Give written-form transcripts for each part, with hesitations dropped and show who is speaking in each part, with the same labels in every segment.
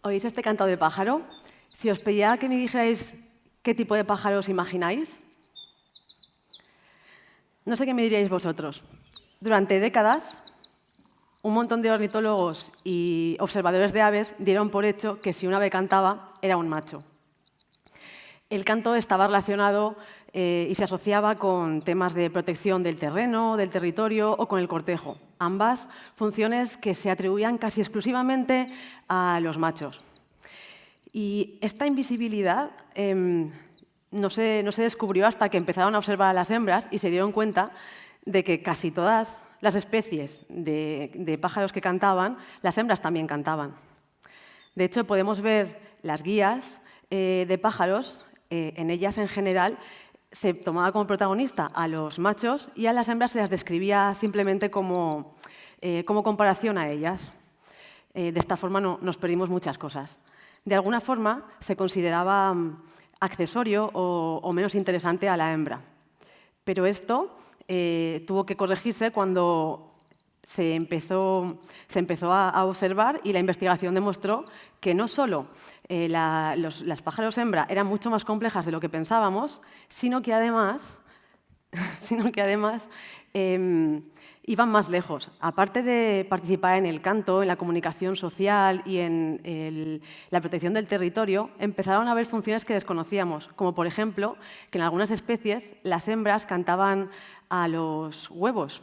Speaker 1: ¿Oís este canto de pájaro? Si os pedía que me dijerais qué tipo de pájaro os imagináis, no sé qué me diríais vosotros. Durante décadas, un montón de ornitólogos y observadores de aves dieron por hecho que si un ave cantaba, era un macho. El canto estaba relacionado y se asociaba con temas de protección del terreno, del territorio o con el cortejo. Ambas funciones que se atribuían casi exclusivamente a los machos. Y esta invisibilidad no se descubrió hasta que empezaron a observar a las hembras y se dieron cuenta de que casi todas las especies de pájaros que cantaban, las hembras también cantaban. De hecho, podemos ver las guías de pájaros. En ellas, en general, se tomaba como protagonista a los machos y a las hembras se las describía simplemente como comparación a ellas. De esta forma nos perdimos muchas cosas. De alguna forma, se consideraba accesorio o menos interesante a la hembra. Pero esto tuvo que corregirse cuando se empezó a observar y la investigación demostró que no solo las pájaros hembra eran mucho más complejas de lo que pensábamos, sino que además iban más lejos. Aparte de participar en el canto, en la comunicación social y en la protección del territorio, empezaron a haber funciones que desconocíamos, como por ejemplo que en algunas especies las hembras cantaban a los huevos,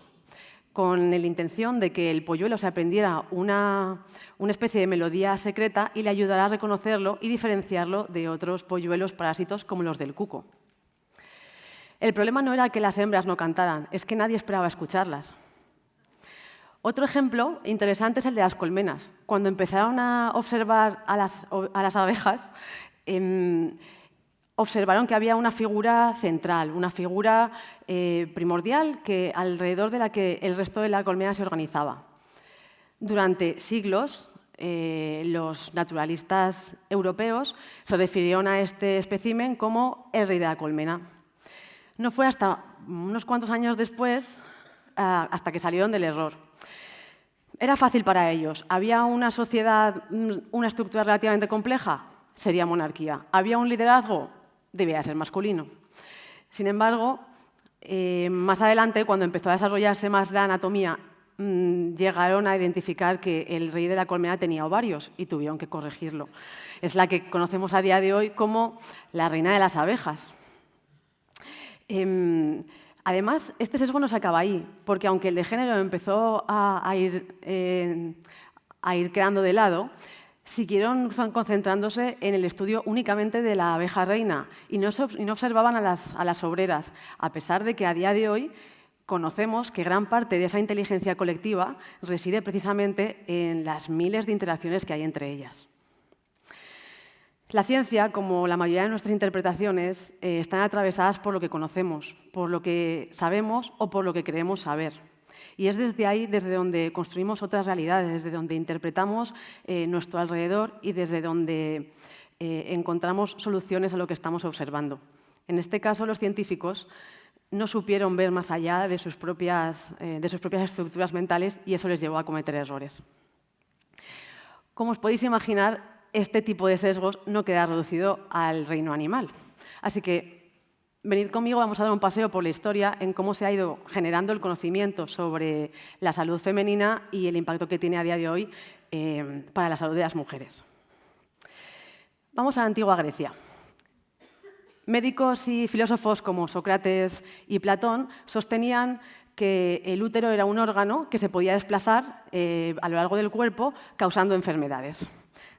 Speaker 1: con la intención de que el polluelo se aprendiera una especie de melodía secreta y le ayudara a reconocerlo y diferenciarlo de otros polluelos parásitos como los del cuco. El problema no era que las hembras no cantaran, es que nadie esperaba escucharlas. Otro ejemplo interesante es el de las colmenas. Cuando empezaron a observar a las abejas, observaron que había una figura central, una figura primordial alrededor de la que el resto de la colmena se organizaba. Durante siglos, los naturalistas europeos se refirieron a este espécimen como el rey de la colmena. No fue hasta unos cuantos años después hasta que salieron del error. Era fácil para ellos. Había una sociedad, una estructura relativamente compleja, sería monarquía. Había un liderazgo, debía ser masculino. Sin embargo, más adelante, cuando empezó a desarrollarse más la anatomía, llegaron a identificar que el rey de la colmena tenía ovarios y tuvieron que corregirlo. Es la que conocemos a día de hoy como la reina de las abejas. Además, este sesgo no se acaba ahí, porque aunque el de género empezó a ir quedando de lado, siguieron concentrándose en el estudio únicamente de la abeja reina y no observaban a las obreras, a pesar de que a día de hoy conocemos que gran parte de esa inteligencia colectiva reside precisamente en las miles de interacciones que hay entre ellas. La ciencia, como la mayoría de nuestras interpretaciones, están atravesadas por lo que conocemos, por lo que sabemos o por lo que creemos saber. Y es desde ahí desde donde construimos otras realidades, desde donde interpretamos nuestro alrededor y desde donde encontramos soluciones a lo que estamos observando. En este caso, los científicos no supieron ver más allá de sus propias estructuras mentales y eso les llevó a cometer errores. Como os podéis imaginar, este tipo de sesgos no queda reducido al reino animal. Así que venid conmigo, vamos a dar un paseo por la historia en cómo se ha ido generando el conocimiento sobre la salud femenina y el impacto que tiene a día de hoy para la salud de las mujeres. Vamos a la antigua Grecia. Médicos y filósofos como Sócrates y Platón sostenían que el útero era un órgano que se podía desplazar a lo largo del cuerpo causando enfermedades.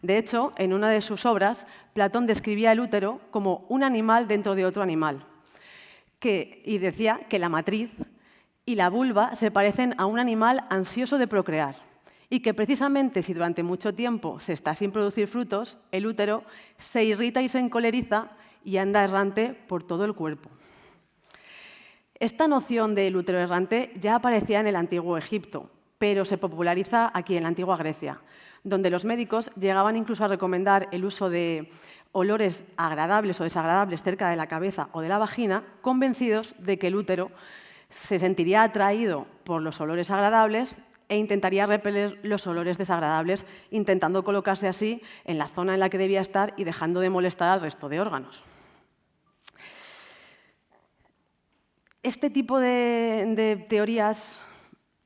Speaker 1: De hecho, en una de sus obras, Platón describía el útero como un animal dentro de otro animal, y decía que la matriz y la vulva se parecen a un animal ansioso de procrear y que precisamente si durante mucho tiempo se está sin producir frutos, el útero se irrita y se encoleriza y anda errante por todo el cuerpo. Esta noción del útero errante ya aparecía en el antiguo Egipto. pero se populariza aquí en la antigua Grecia, donde los médicos llegaban incluso a recomendar el uso de olores agradables o desagradables cerca de la cabeza o de la vagina, convencidos de que el útero se sentiría atraído por los olores agradables e intentaría repeler los olores desagradables, intentando colocarse así en la zona en la que debía estar y dejando de molestar al resto de órganos. Este tipo de teorías,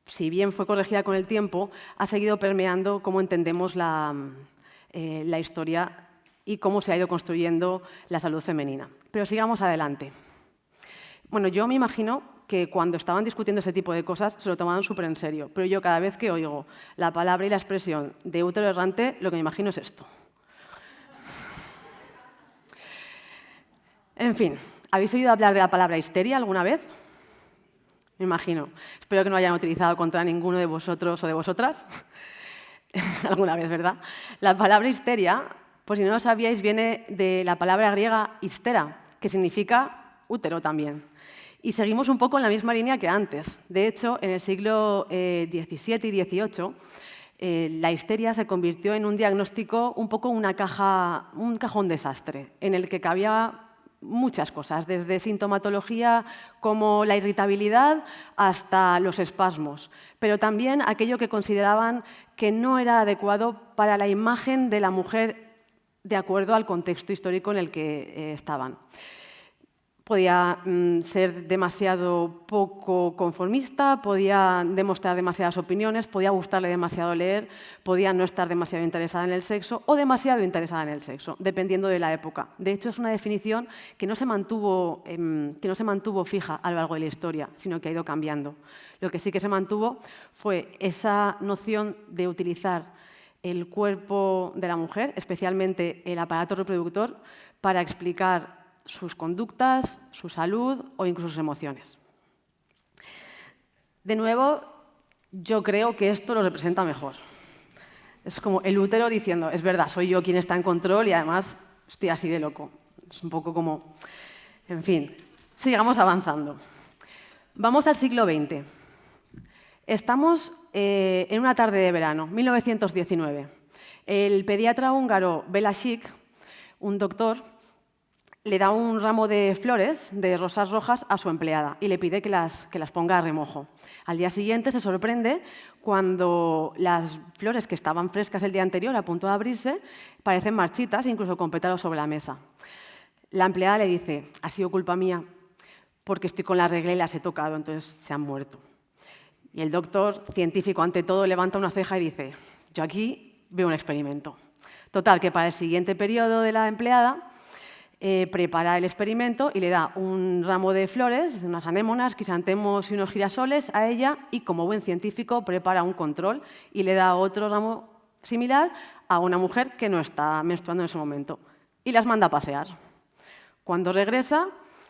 Speaker 1: si bien fue corregida con el tiempo, ha seguido permeando cómo entendemos la historia y cómo se ha ido construyendo la salud femenina. Pero sigamos adelante. Bueno, yo me imagino que cuando estaban discutiendo ese tipo de cosas se lo tomaban súper en serio, pero yo cada vez que oigo la palabra y la expresión de útero errante, lo que me imagino es esto. En fin, ¿habéis oído hablar de la palabra histeria alguna vez? Me imagino. Espero que no hayan utilizado contra ninguno de vosotros o de vosotras. Alguna vez, ¿verdad? La palabra histeria, por si no lo sabíais, viene de la palabra griega histera, que significa útero también. Y seguimos un poco en la misma línea que antes. De hecho, en el siglo XVII y XVIII, la histeria se convirtió en un diagnóstico, un poco un cajón desastre, en el que cabía muchas cosas, desde sintomatología como la irritabilidad hasta los espasmos, pero también aquello que consideraban que no era adecuado para la imagen de la mujer de acuerdo al contexto histórico en el que estaban. Podía ser demasiado poco conformista, podía demostrar demasiadas opiniones, podía gustarle demasiado leer, podía no estar demasiado interesada en el sexo o demasiado interesada en el sexo, dependiendo de la época. De hecho, es una definición que no se mantuvo fija a lo largo de la historia, sino que ha ido cambiando. Lo que sí que se mantuvo fue esa noción de utilizar el cuerpo de la mujer, especialmente el aparato reproductor, para explicar sus conductas, su salud o incluso sus emociones. De nuevo, yo creo que esto lo representa mejor. Es como el útero diciendo, es verdad, soy yo quien está en control y además estoy así de loco. Es un poco como... En fin, sigamos avanzando. Vamos al siglo XX. Estamos en una tarde de verano, 1919. El pediatra húngaro Béla Sikh, un doctor, le da un ramo de flores, de rosas rojas, a su empleada y le pide que las ponga a remojo. Al día siguiente se sorprende cuando las flores que estaban frescas el día anterior, a punto de abrirse, parecen marchitas, incluso con pétalos sobre la mesa. La empleada le dice, ha sido culpa mía, porque estoy con la regla y las he tocado, entonces se han muerto. Y el doctor, científico ante todo, levanta una ceja y dice, yo aquí veo un experimento. Total, que para el siguiente periodo de la empleada, prepara el experimento y le da un ramo de flores, unas anémonas, crisantemos y unos girasoles a ella y, como buen científico, prepara un control y le da otro ramo similar a una mujer que no está menstruando en ese momento y las manda a pasear. Cuando regresa,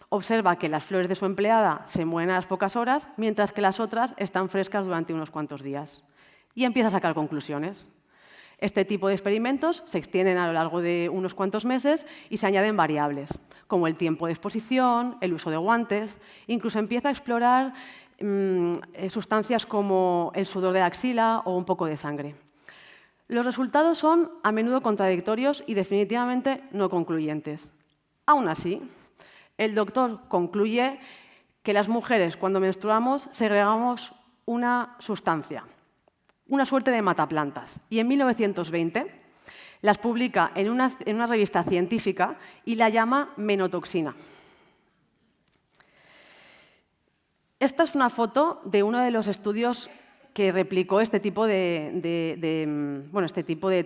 Speaker 1: observa que las flores de su empleada se mueren a las pocas horas, mientras que las otras están frescas durante unos cuantos días. Y empieza a sacar conclusiones. Este tipo de experimentos se extienden a lo largo de unos cuantos meses y se añaden variables, como el tiempo de exposición, el uso de guantes, incluso empieza a explorar sustancias como el sudor de la axila o un poco de sangre. Los resultados son a menudo contradictorios y definitivamente no concluyentes. Aún así, el doctor concluye que las mujeres, cuando menstruamos, segregamos una sustancia, una suerte de mataplantas, y en 1920 las publica en una revista científica y la llama menotoxina. Esta es una foto de uno de los estudios que replicó este tipo de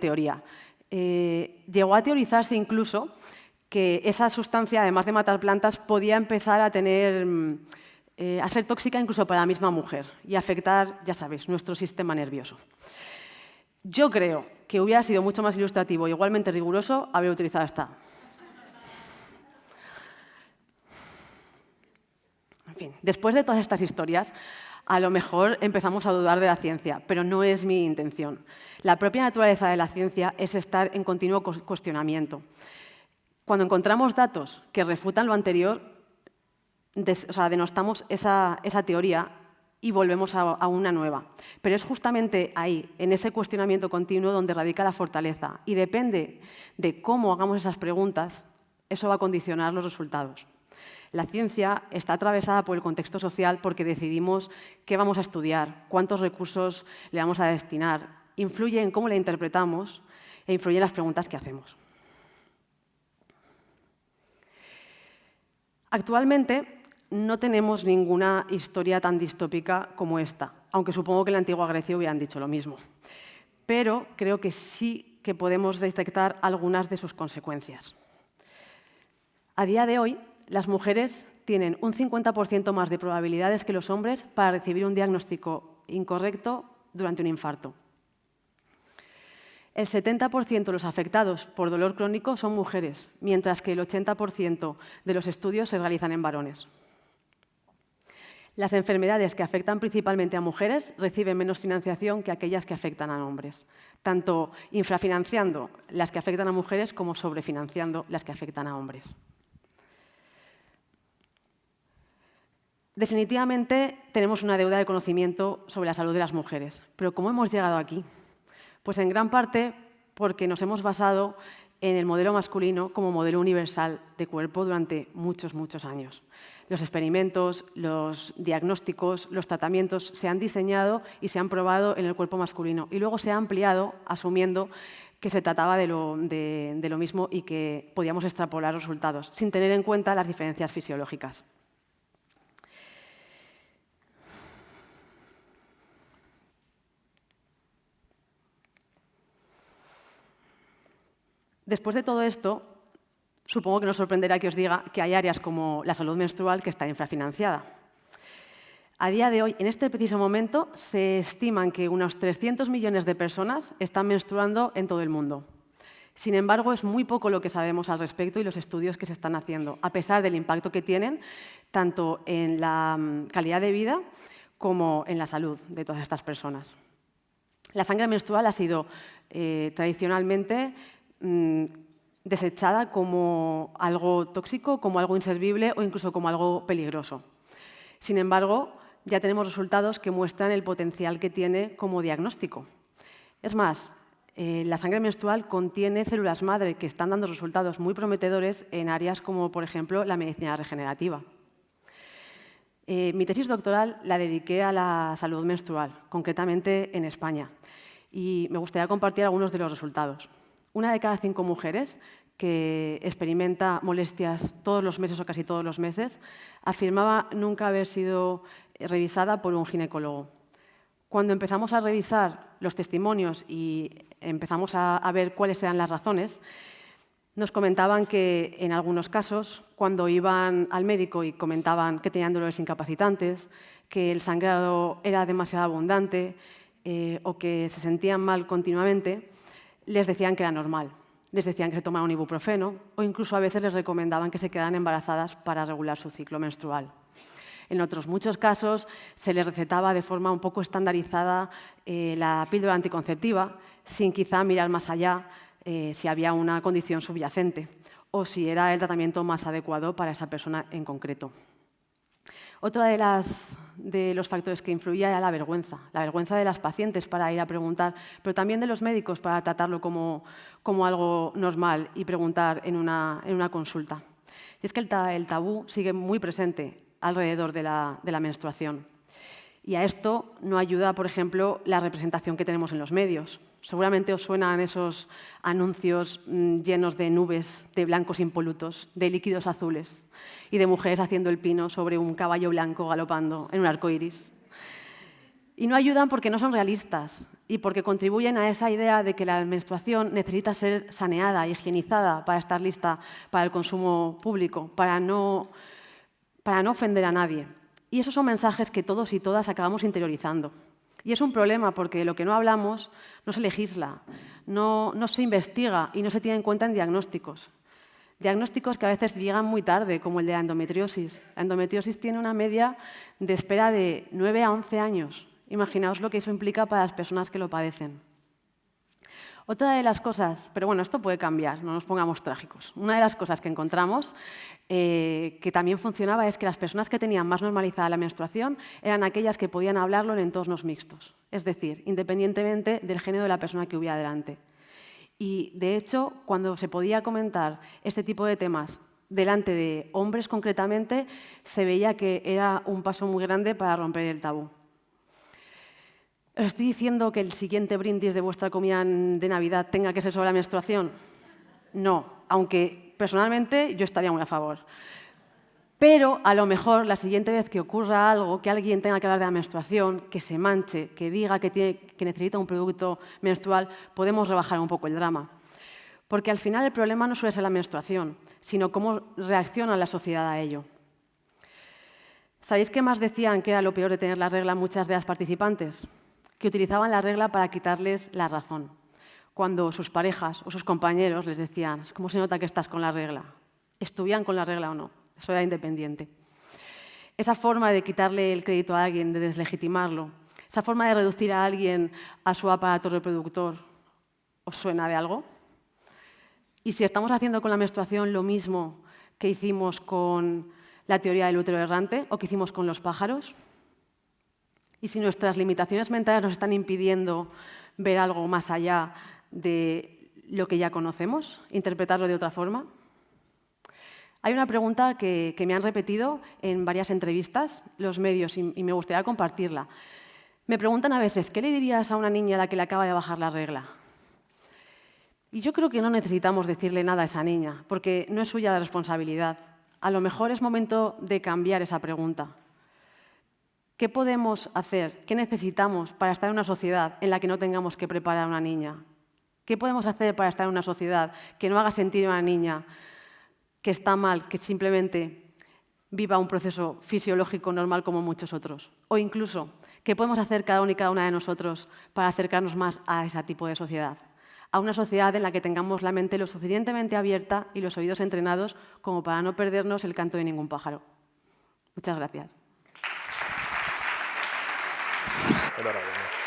Speaker 1: teoría. Llegó a teorizarse incluso que esa sustancia, además de matar plantas, podía empezar a ser tóxica incluso para la misma mujer y afectar, ya sabéis, nuestro sistema nervioso. Yo creo que hubiera sido mucho más ilustrativo e igualmente riguroso haber utilizado esta. En fin, después de todas estas historias, a lo mejor empezamos a dudar de la ciencia, pero no es mi intención. La propia naturaleza de la ciencia es estar en continuo cuestionamiento. Cuando encontramos datos que refutan lo anterior, denostamos esa teoría y volvemos a una nueva. Pero es justamente ahí, en ese cuestionamiento continuo, donde radica la fortaleza. Y depende de cómo hagamos esas preguntas, eso va a condicionar los resultados. La ciencia está atravesada por el contexto social porque decidimos qué vamos a estudiar, cuántos recursos le vamos a destinar, influye en cómo la interpretamos e influye en las preguntas que hacemos. Actualmente no tenemos ninguna historia tan distópica como esta, aunque supongo que en la antigua Grecia hubieran dicho lo mismo. Pero creo que sí que podemos detectar algunas de sus consecuencias. A día de hoy, las mujeres tienen un 50% más de probabilidades que los hombres para recibir un diagnóstico incorrecto durante un infarto. El 70% de los afectados por dolor crónico son mujeres, mientras que el 80% de los estudios se realizan en varones. Las enfermedades que afectan principalmente a mujeres reciben menos financiación que aquellas que afectan a hombres, tanto infrafinanciando las que afectan a mujeres como sobrefinanciando las que afectan a hombres. Definitivamente tenemos una deuda de conocimiento sobre la salud de las mujeres, pero ¿cómo hemos llegado aquí? Pues en gran parte porque nos hemos basado en el modelo masculino como modelo universal de cuerpo durante muchos, muchos años. Los experimentos, los diagnósticos, los tratamientos se han diseñado y se han probado en el cuerpo masculino y luego se ha ampliado asumiendo que se trataba de lo mismo y que podíamos extrapolar resultados, sin tener en cuenta las diferencias fisiológicas. Después de todo esto, supongo que no sorprenderá que os diga que hay áreas como la salud menstrual que está infrafinanciada. A día de hoy, en este preciso momento, se estiman que unos 300 millones de personas están menstruando en todo el mundo. Sin embargo, es muy poco lo que sabemos al respecto y los estudios que se están haciendo, a pesar del impacto que tienen tanto en la calidad de vida como en la salud de todas estas personas. La sangre menstrual ha sido tradicionalmente desechada como algo tóxico, como algo inservible o incluso como algo peligroso. Sin embargo, ya tenemos resultados que muestran el potencial que tiene como diagnóstico. Es más, la sangre menstrual contiene células madre que están dando resultados muy prometedores en áreas como, por ejemplo, la medicina regenerativa. Mi tesis doctoral la dediqué a la salud menstrual, concretamente en España, y me gustaría compartir algunos de los resultados. 1 de cada 5 mujeres que experimenta molestias todos los meses o casi todos los meses afirmaba nunca haber sido revisada por un ginecólogo. Cuando empezamos a revisar los testimonios y empezamos a ver cuáles eran las razones, nos comentaban que en algunos casos, cuando iban al médico y comentaban que tenían dolores incapacitantes, que el sangrado era demasiado abundante o que se sentían mal continuamente, les decían que era normal, les decían que se tomaran un ibuprofeno o incluso a veces les recomendaban que se quedaran embarazadas para regular su ciclo menstrual. En otros muchos casos se les recetaba de forma un poco estandarizada la píldora anticonceptiva, sin quizá mirar más allá si había una condición subyacente o si era el tratamiento más adecuado para esa persona en concreto. Otro de los factores que influía era la vergüenza de las pacientes para ir a preguntar, pero también de los médicos para tratarlo como algo normal y preguntar en una consulta. Y es que el tabú sigue muy presente alrededor de la menstruación. Y a esto no ayuda, por ejemplo, la representación que tenemos en los medios. Seguramente os suenan esos anuncios llenos de nubes de blancos impolutos, de líquidos azules y de mujeres haciendo el pino sobre un caballo blanco galopando en un arco iris. Y no ayudan porque no son realistas y porque contribuyen a esa idea de que la menstruación necesita ser saneada, higienizada para estar lista para el consumo público, para no ofender a nadie. Y esos son mensajes que todos y todas acabamos interiorizando. Y es un problema porque lo que no hablamos no se legisla, no se investiga y no se tiene en cuenta en diagnósticos. Diagnósticos que a veces llegan muy tarde, como el de la endometriosis. La endometriosis tiene una media de espera de 9 a 11 años. Imaginaos lo que eso implica para las personas que lo padecen. Otra de las cosas, pero bueno, esto puede cambiar, no nos pongamos trágicos. Una de las cosas que encontramos que también funcionaba es que las personas que tenían más normalizada la menstruación eran aquellas que podían hablarlo en entornos mixtos, es decir, independientemente del género de la persona que hubiera delante. Y, de hecho, cuando se podía comentar este tipo de temas delante de hombres concretamente, se veía que era un paso muy grande para romper el tabú. ¿Os estoy diciendo que el siguiente brindis de vuestra comida de Navidad tenga que ser sobre la menstruación? No, aunque personalmente yo estaría muy a favor. Pero a lo mejor la siguiente vez que ocurra algo, que alguien tenga que hablar de la menstruación, que se manche, que diga que necesita un producto menstrual, podemos rebajar un poco el drama. Porque al final el problema no suele ser la menstruación, sino cómo reacciona la sociedad a ello. ¿Sabéis qué más decían que era lo peor de tener la regla muchas de las participantes? Que utilizaban la regla para quitarles la razón. Cuando sus parejas o sus compañeros les decían, ¿cómo se nota que estás con la regla? ¿Estuvieran con la regla o no? Eso era independiente. Esa forma de quitarle el crédito a alguien, de deslegitimarlo, esa forma de reducir a alguien a su aparato reproductor, ¿os suena de algo? Y si estamos haciendo con la menstruación lo mismo que hicimos con la teoría del útero errante o que hicimos con los pájaros, y si nuestras limitaciones mentales nos están impidiendo ver algo más allá de lo que ya conocemos, interpretarlo de otra forma. Hay una pregunta que me han repetido en varias entrevistas los medios y me gustaría compartirla. Me preguntan a veces, ¿qué le dirías a una niña a la que le acaba de bajar la regla? Y yo creo que no necesitamos decirle nada a esa niña, porque no es suya la responsabilidad. A lo mejor es momento de cambiar esa pregunta. ¿Qué podemos hacer? ¿Qué necesitamos para estar en una sociedad en la que no tengamos que preparar a una niña? ¿Qué podemos hacer para estar en una sociedad que no haga sentir a una niña que está mal, que simplemente viva un proceso fisiológico normal como muchos otros? O incluso, ¿qué podemos hacer cada uno y cada una de nosotros para acercarnos más a ese tipo de sociedad? A una sociedad en la que tengamos la mente lo suficientemente abierta y los oídos entrenados como para no perdernos el canto de ningún pájaro. Muchas gracias.
Speaker 2: Enhorabuena.